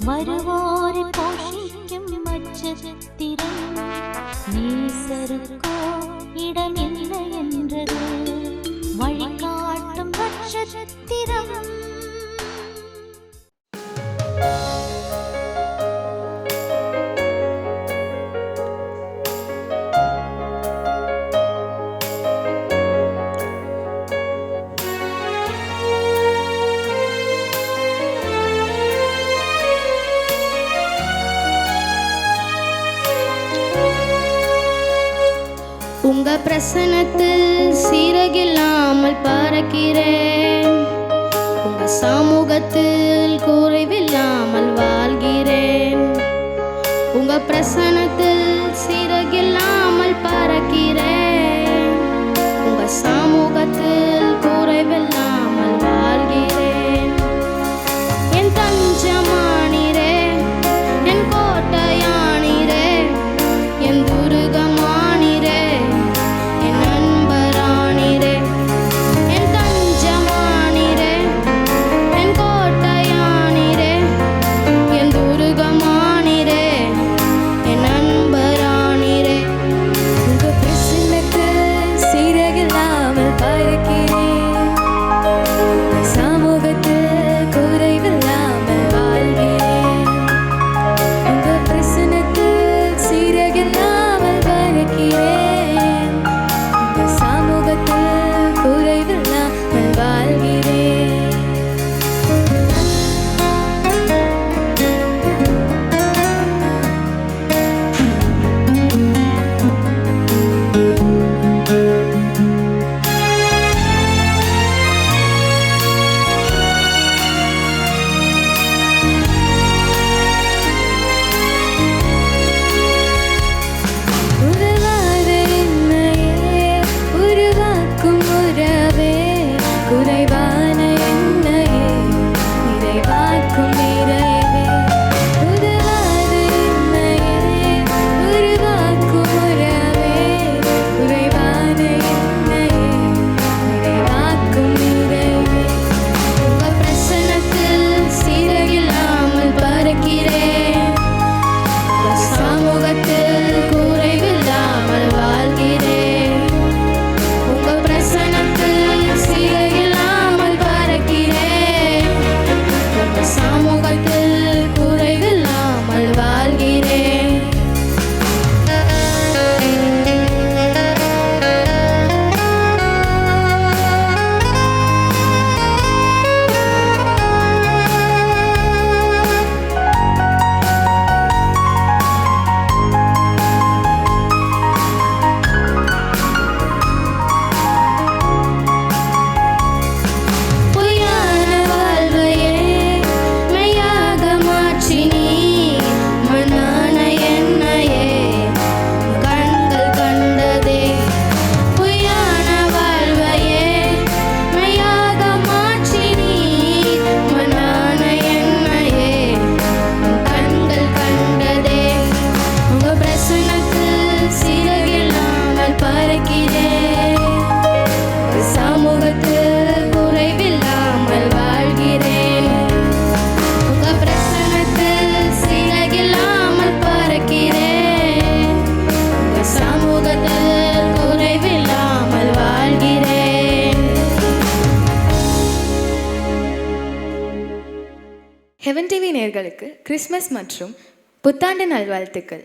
வருவோரை போஷிக்கும் நட்சத்திரம் நேசருக்கோ இடமில்லை என்றது வழிகாட்டும் நட்சத்திரம். உங்க பிரசன்னத்தில் சீரகில்லாமல் பறக்கிறேன். உங்க சமூகத்தில் குறைவில்லாமல் வாழ்கிறேன். உங்க பிரசன்னத்தில் சீரகில்லாமல் பறக்கிறேன். உங்க சமூகத்தில் குறைவில்லாமல் வாழ்கிறேன். என் தஞ்சமானீரே, என் கோட்டையானீரே, என் துருகமானீரே, என் அன்பரானீரே. என் தஞ்சமானீரே, என் கோட்டையானீரே, என் துருகமானீரே, என் அன்பரானீரே. உங்க பிரசன்னத்தில் சீரகில்லாமல் பறக்கிறேன். சமூகத்தில் குறைவில்லாமல் வாழ்கிறேன். உங்க பிரசன்னத்தில் சீரகில்லாமல் பறக்கிறேன். உங்க சமூகத்தில் குறைவில்லாமல் வாழ்கிறேன். உருவாத என்னையே உருவாக்கும் உறவே, குறைவான என்னையே நிறைவாக்கும் நிறைவே. உருவாத என்னையே உருவாக்கும் உறவே, குறைவான என்னையே நிறைவாக்கும் நிறைவே. உங்க பிரசன்னத்தில் சீரகில்லாமல் பறக்கிறேன். உங்க சமூகத்தில் குறைவில்லாமல் வாழ்கிறேன். உங்க பிரசன்னத்தில் சீரகில்லாமல் பறக்கிறேன். உங்க சமூகத்தில் குறைவில்லாமல் வாழ்கிறேன். பொய்யான வாழ்வையே மெய்யாக மாற்றி நீ மண்ணான என்னையே கண்கள் கண்டதே. பொய்யான வாழ்வையே மெய்யாக மாற்றி நீ மண்ணான என்னையே கண்கள் கண்டதே. உங்க பிரசன்னத்தில் சீரகில்லாமல் பறக்கிறேன். சமூகத்தில் குறைவில்லாமல் வாழ்கிறேன். உங்க பிரசன்னத்தில் சீரகில்லாமல் பறக்கிறேன். உங்க சமூகத்தில் குறைவில்லாமல் வாழ்கிறேன். ஹெவன் டிவி நேயர்களுக்கு கிறிஸ்மஸ் மற்றும் புத்தாண்டு நல்வாழ்த்துக்கள்.